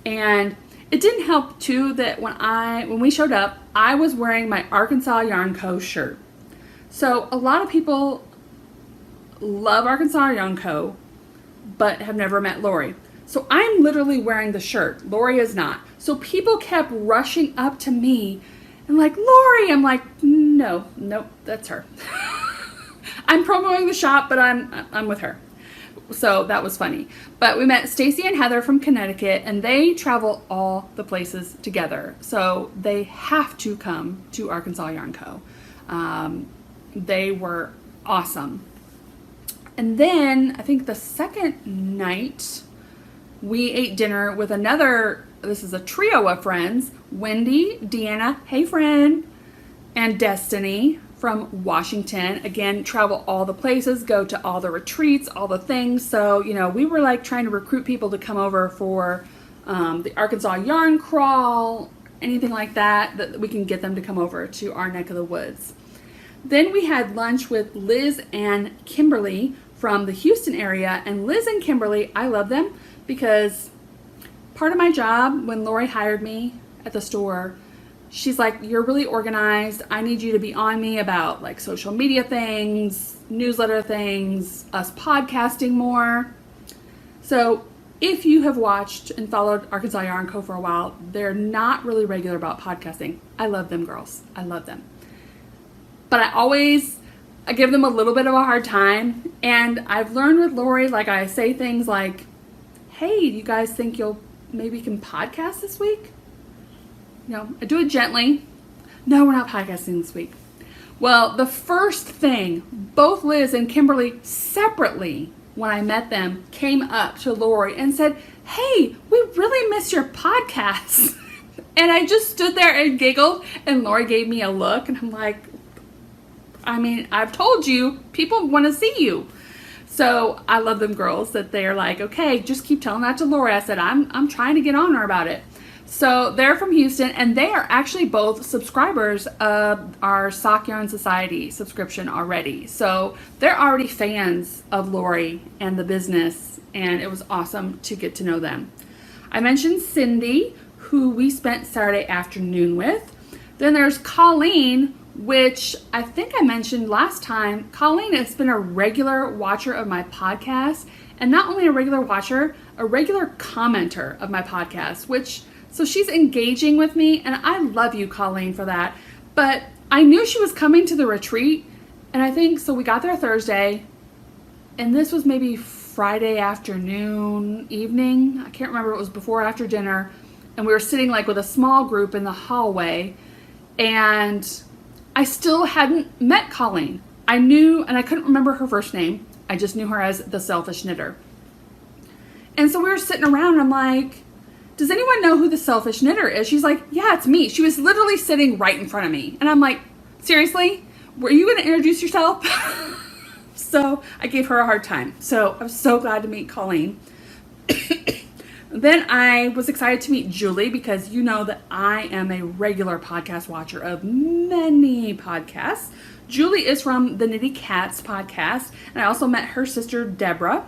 And it didn't help too that when we showed up, I was wearing my Arkansas Yarn Co. shirt. So a lot of people love Arkansas Yarn Co., but have never met Lori. So I'm literally wearing the shirt. Lori is not. So people kept rushing up to me and like, Lori, I'm like, nope, that's her. I'm promoting the shop, but I'm with her. So that was funny. But we met Stacy and Heather from Connecticut, and they travel all the places together. So they have to come to Arkansas Yarn Co. They were awesome. And then I think the second night we ate dinner with this is a trio of friends, Wendy, Deanna, hey friend, and Destiny from Washington. Again, travel all the places, go to all the retreats, all the things. So, we were like trying to recruit people to come over for the Arkansas Yarn Crawl, anything like that we can get them to come over to our neck of the woods. Then we had lunch with Liz and Kimberly from the Houston area. And Liz and Kimberly, I love them because part of my job when Lori hired me at the store, she's like, you're really organized. I need you to be on me about like social media things, newsletter things, us podcasting more. So if you have watched and followed Arkansas Yarn Co. for a while, they're not really regular about podcasting. I love them girls. I love them. But I give them a little bit of a hard time. And I've learned with Lori, like I say things like, hey, do you guys think you'll maybe can podcast this week? You know, I do it gently. No, we're not podcasting this week. Well, the first thing, both Liz and Kimberly separately, when I met them, came up to Lori and said, hey, we really miss your podcast. And I just stood there and giggled, and Lori gave me a look, and I'm like, I mean, I've told you, people want to see you. So I love them girls that they're like, okay, just keep telling that to Lori. I said, I'm trying to get on her about it. So they're from Houston, and they are actually both subscribers of our Sock Yarn Society subscription already. So they're already fans of Lori and the business, and it was awesome to get to know them. I mentioned Cindy, who we spent Saturday afternoon with. Then there's Colleen, which I think I mentioned last time. Colleen has been a regular watcher of my podcast, and not only a regular watcher, a regular commenter of my podcast, so she's engaging with me, and I love you, Colleen, for that. But I knew she was coming to the retreat, and I think, so we got there Thursday, and this was maybe Friday afternoon, evening. I can't remember if it was before or after dinner, and we were sitting like with a small group in the hallway, and I still hadn't met Colleen. I knew, and I couldn't remember her first name. I just knew her as the Selfish Knitter. And so we were sitting around, and I'm like, does anyone know who the Selfish Knitter is? She's like, yeah, it's me. She was literally sitting right in front of me. And I'm like, seriously? Were you going to introduce yourself? So I gave her a hard time. So I was so glad to meet Colleen. Then I was excited to meet Julie, because you know that I am a regular podcast watcher of many podcasts. Julie is from the Knitty Cats podcast, and I also met her sister, Deborah.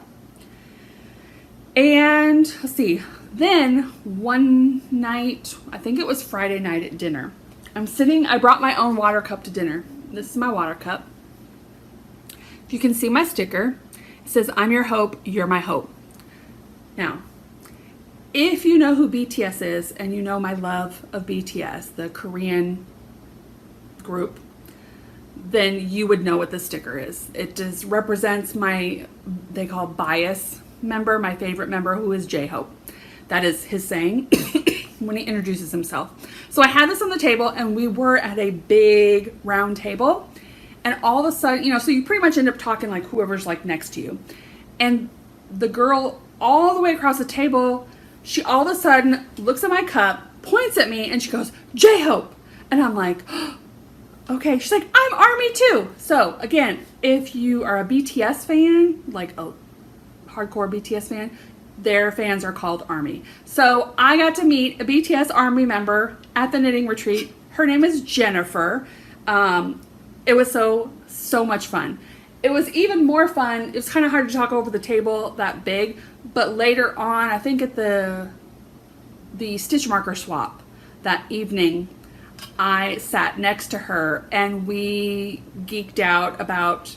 And let's see, then one night, I think it was Friday night at dinner, I brought my own water cup to dinner. This is my water cup. If you can see my sticker, it says, I'm your hope, you're my hope. Now, if you know who BTS is, and you know my love of BTS, the Korean group, then you would know what this sticker is. It just represents they call bias member, my favorite member, who is J-Hope. That is his saying when he introduces himself. So I had this on the table, and we were at a big round table, and all of a sudden, so you pretty much end up talking like whoever's like next to you. And the girl all the way across the table, she all of a sudden looks at my cup, points at me, and she goes, J-Hope. And I'm like, oh, okay. She's like, I'm ARMY too. So again, if you are a BTS fan, like a hardcore BTS fan, their fans are called ARMY. So I got to meet a BTS ARMY member at the knitting retreat. Her name is Jennifer. It was so much fun. It was even more fun. It was kind of hard to talk over the table that big, but later on, I think at the stitch marker swap that evening, I sat next to her, and we geeked out about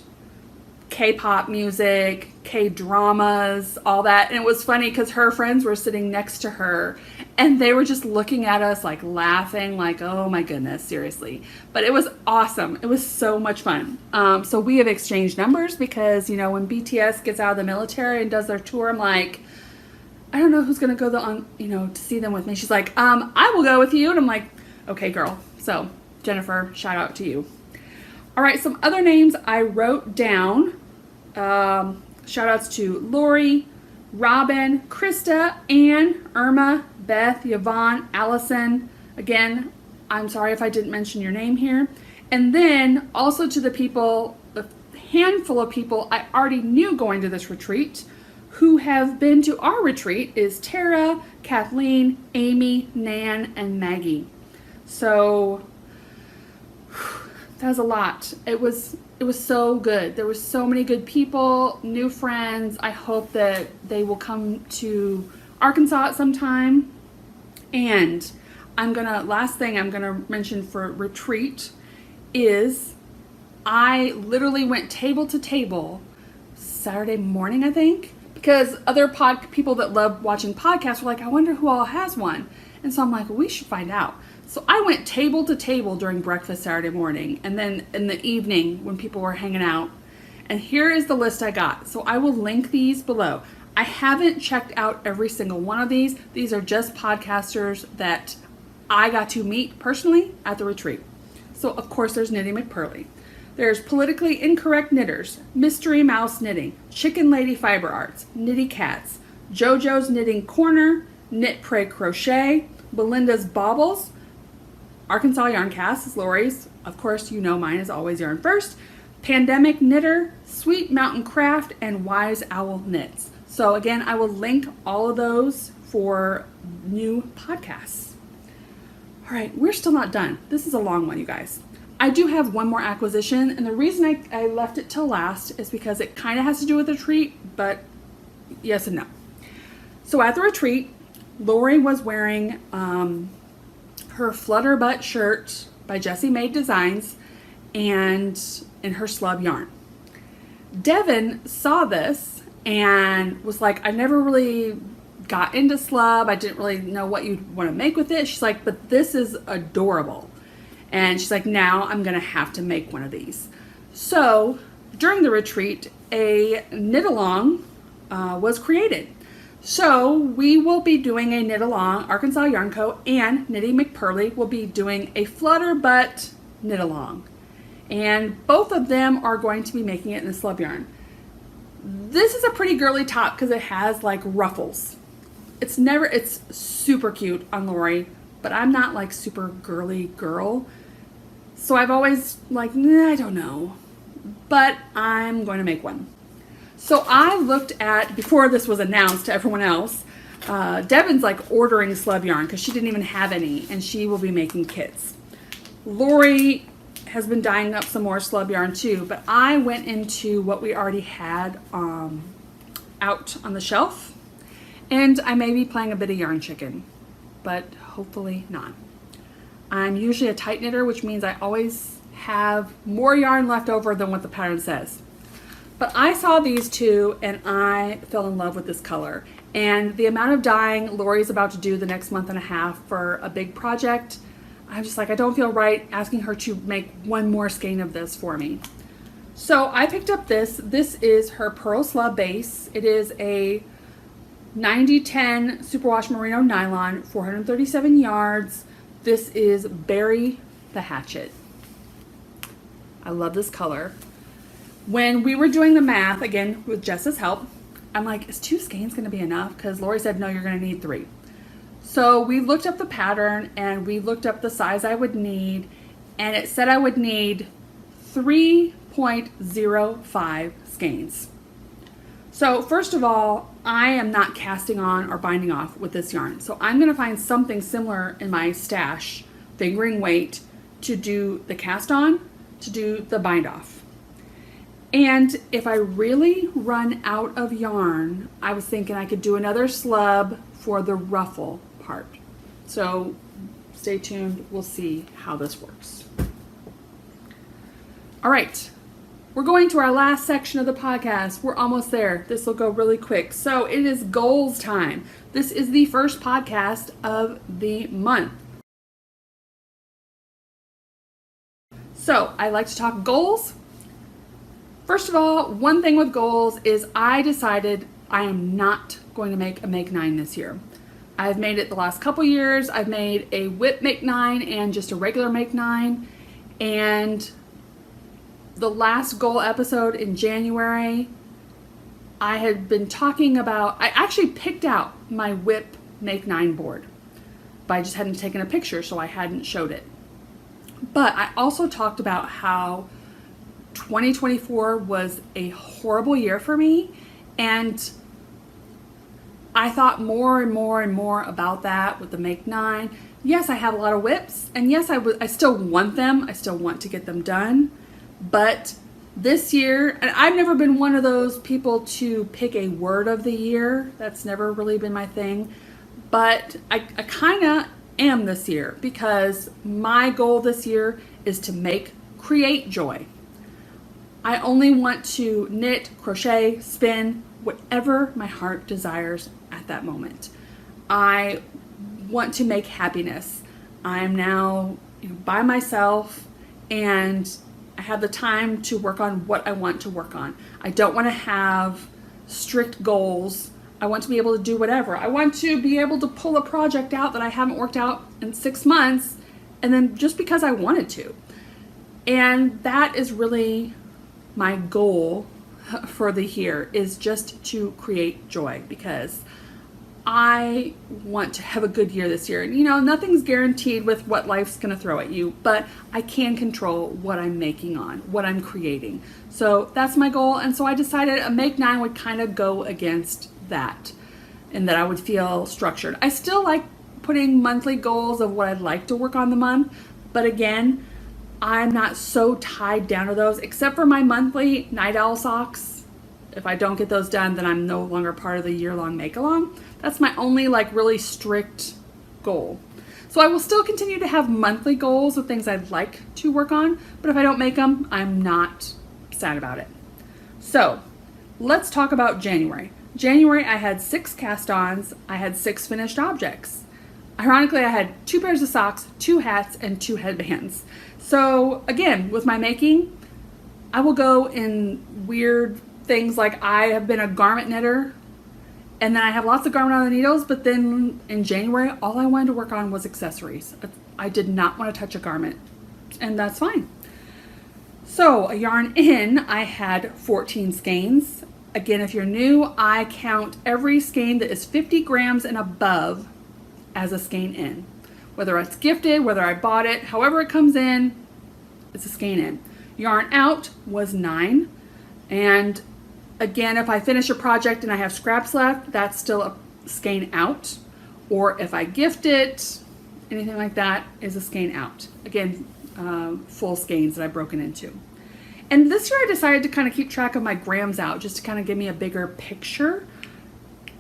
K-pop music, K-dramas, all that. And it was funny because her friends were sitting next to her, and they were just looking at us like laughing, like, oh my goodness, seriously. But it was awesome. It was so much fun. So we have exchanged numbers because, when BTS gets out of the military and does their tour, I'm like, I don't know who's going to go to see them with me. She's like, I will go with you. And I'm like, okay, girl. So Jennifer, shout out to you. All right, some other names I wrote down. Shout outs to Lori, Robin, Krista, Anne, Irma, Beth, Yvonne, Allison. Again, I'm sorry if I didn't mention your name here. And then also to the handful of people I already knew going to this retreat who have been to our retreat is Tara, Kathleen, Amy, Nan, and Maggie. So that was a lot. It was so good. There were so many good people, new friends. I hope that they will come to Arkansas at some time. And last thing I'm gonna mention for retreat is I literally went table to table Saturday morning, I think, because other people that love watching podcasts were like, I wonder who all has one. And so I'm like, well, we should find out. So I went table to table during breakfast Saturday morning, and then in the evening when people were hanging out. And here is the list I got. So I will link these below. I haven't checked out every single one of these. These are just podcasters that I got to meet personally at the retreat. So of course there's Knitting McPurley. There's Politically Incorrect Knitters, Mystery Mouse Knitting, Chicken Lady Fiber Arts, Knitty Cats, JoJo's Knitting Corner, Knit Pray Crochet, Belinda's Baubles, Arkansas Yarn Cast is Lori's. Of course, you know mine is Always Yarn First. Pandemic Knitter, Sweet Mountain Craft, and Wise Owl Knits. So again, I will link all of those for new podcasts. All right, we're still not done. This is a long one, you guys. I do have one more acquisition, and the reason I left it till last is because it kind of has to do with the retreat, but yes and no. So at the retreat, Lori was wearing her Flutter Butt shirt by Jessie Made Designs and in her slub yarn. Devin saw this and was like, I never really got into slub. I didn't really know what you'd want to make with it. She's like, but this is adorable. And she's like, now I'm going to have to make one of these. So during the retreat, a knit along was created. So we will be doing a knit along. Arkansas Yarn Co. and Knitting McPurley will be doing a Flutter Butt knit along. And both of them are going to be making it in the slub yarn. This is a pretty girly top because it has like ruffles. It's super cute on Lori, but I'm not like super girly girl. So I've always like, I don't know, but I'm going to make one. So I looked at, before this was announced to everyone else, Devin's like ordering slub yarn because she didn't even have any, and she will be making kits. Lori has been dyeing up some more slub yarn too, but I went into what we already had out on the shelf, and I may be playing a bit of yarn chicken, but hopefully not. I'm usually a tight knitter, which means I always have more yarn left over than what the pattern says. But I saw these two and I fell in love with this color. And the amount of dyeing Lori's about to do the next month and a half for a big project, I'm just like, I don't feel right asking her to make one more skein of this for me. So I picked up this. This is her Purl Slub base. It is a 90-10 superwash merino nylon, 437 yards. This is Bury the Hatchet. I love this color. When we were doing the math, again, with Jess's help, I'm like, is 2 skeins going to be enough? Because Lori said, no, you're going to need 3. So we looked up the pattern and we looked up the size I would need, and it said I would need 3.05 skeins. So first of all, I am not casting on or binding off with this yarn. So I'm going to find something similar in my stash, fingering weight, to do the cast on, to do the bind off. And if I really run out of yarn, I was thinking I could do another slub for the ruffle part. So stay tuned. We'll see how this works. All right. We're going to our last section of the podcast. We're almost there. This will go really quick. So it is goals time. This is the first podcast of the month. So I like to talk goals. First of all, one thing with goals is I decided I am not going to make a Make 9 this year. I've made it the last couple years. I've made a whip Make 9 and just a regular Make 9. And the last goal episode in January, I had been talking about, I actually picked out my whip Make 9 board, but I just hadn't taken a picture, so I hadn't showed it. But I also talked about how 2024 was a horrible year for me, and I thought more and more and more about that with the Make 9. Yes, I have a lot of whips, and yes, I still want them. I still want to get them done. But this year, and I've never been one of those people to pick a word of the year. That's never really been my thing. But I kind of am this year, because my goal this year is to create joy. I only want to knit, crochet, spin, whatever my heart desires at that moment. I want to make happiness. I'm now by myself and I have the time to work on what I want to work on. I don't want to have strict goals. I want to be able to do whatever. I want to be able to pull a project out that I haven't worked out in 6 months, and then just because I wanted to. And that is really my goal for the year, is just to create joy, because I want to have a good year this year. And nothing's guaranteed with what life's going to throw at you, but I can control what I'm making on, what I'm creating. So that's my goal. And so I decided a Make 9 would kind of go against that, and that I would feel structured. I still like putting monthly goals of what I'd like to work on the month, but again, I'm not so tied down to those, except for my monthly Night Owl socks. If I don't get those done, then I'm no longer part of the year-long make-along. That's my only really strict goal. So I will still continue to have monthly goals of things I'd like to work on, but if I don't make them, I'm not sad about it. So let's talk about January. January, I had 6 cast-ons. I had 6 finished objects. Ironically, I had 2 pairs of socks, 2 hats, and 2 headbands. So again, with my making, I will go in weird things, like I have been a garment knitter, and then I have lots of garment on the needles, but then in January, all I wanted to work on was accessories. I did not want to touch a garment, and that's fine. So a yarn in, I had 14 skeins. Again, if you're new, I count every skein that is 50 grams and above as a skein in. Whether it's gifted, whether I bought it, however it comes in, it's a skein in. Yarn out was 9. And again, if I finish a project and I have scraps left, that's still a skein out. Or if I gift it, anything like that is a skein out. Again, full skeins that I've broken into. And this year I decided to kind of keep track of my grams out, just to kind of give me a bigger picture.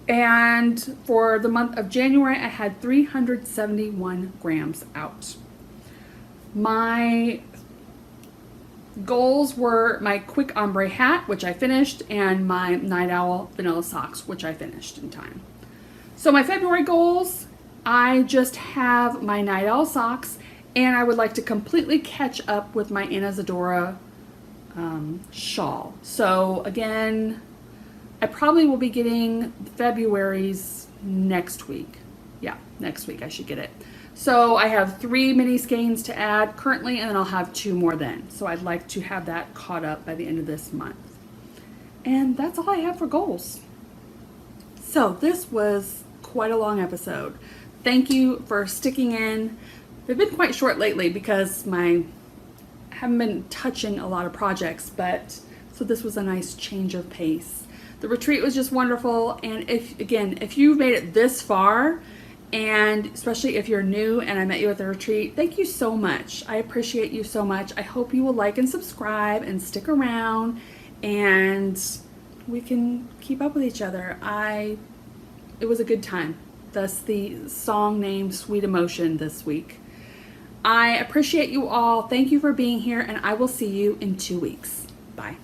And for the month of January, I had 371 grams out. My goals were my quick ombre hat, which I finished, and my Night Owl vanilla socks, which I finished in time. So my February goals, I just have my Night Owl socks, and I would like to completely catch up with my Anesidora shawl. So again, I probably will be getting February's next week. Yeah, next week I should get it. So I have 3 mini skeins to add currently, and then I'll have 2 more then. So I'd like to have that caught up by the end of this month. And that's all I have for goals. So this was quite a long episode. Thank you for sticking in. They've been quite short lately because I haven't been touching a lot of projects, but so this was a nice change of pace. The retreat was just wonderful, and if you've made it this far, and especially if you're new and I met you at the retreat, thank you so much. I appreciate you so much. I hope you will like and subscribe and stick around, and we can keep up with each other. It was a good time. Thus the song name Sweet Emotion this week. I appreciate you all. Thank you for being here, and I will see you in 2 weeks. Bye.